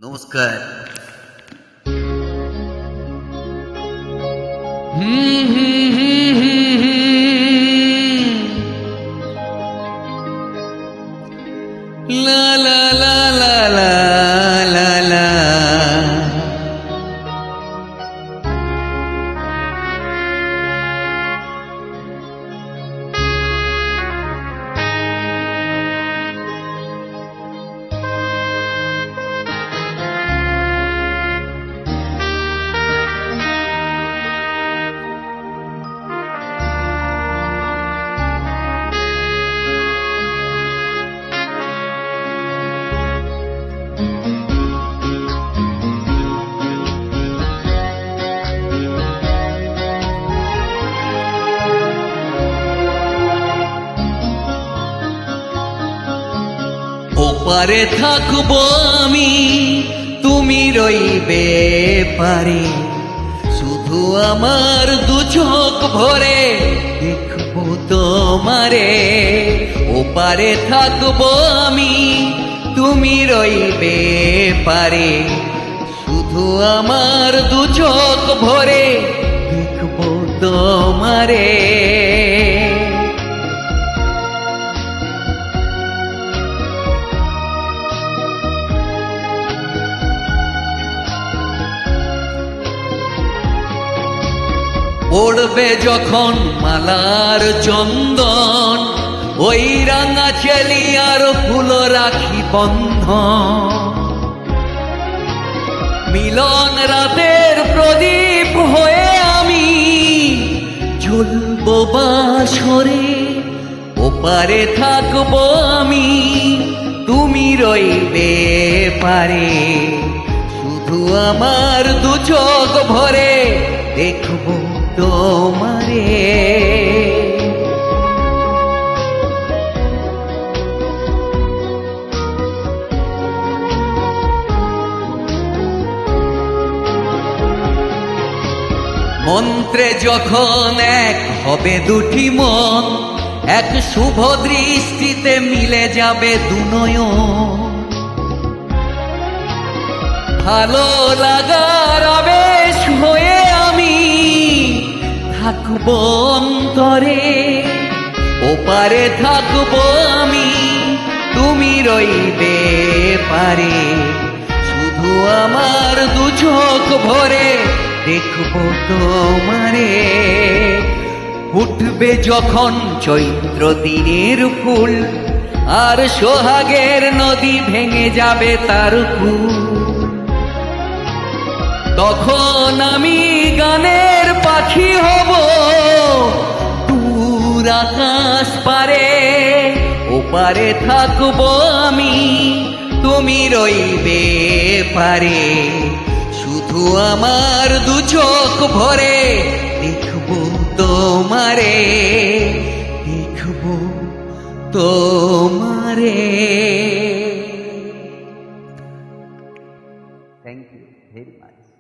নমস্কার। লা লা লা লা লা লা লা। ওপারে থাকবো আমি, তুমি রইবে পারে, শুধু আমার দু চোখ ভরে দেখবো তোমারে। ওপারে থাকবো আমি, তুমি রইবে পারে, শুধু আমার দু চোখ ভরে দেখবো তোমারে। পড়বে যখন মালার চন্দন, ওই রাঙা চেলিয়ার ফুল রাখি বন্ধন। মিলন রাতের প্রদীপ হয়ে আমি জ্বলবো বাসরে। ওপারে থাকবো আমি, তুমি রইবে পারে, শুধু আমার দু চোখ ভরে দেখবো তোমারে। মন্ত্রে যখন এক হবে দুটি মন, এক শুভ দৃষ্টিতে মিলে যাবে দুনয়ন। ভালো লাগার আবেশ হয়ে আমি থাকবো অন্তরে। ওপারে থাকবো আমি, তুমি রইবে পারে, শুধু আমার দু চোখ ভরে দেখবো তোমারে। উঠবে যখন চৈত্র দিনের ফুল, আর সোহাগের নদী ভেঙে যাবে তার কুল। তখন আমি গানের পাখি হব দূর আকাশ পারে। ওপারে থাকবো আমি, তুমি রইবে পারে, শুধু আমার দু চোখ ভরে দেখবো তোমারে, দেখবো তোমারে।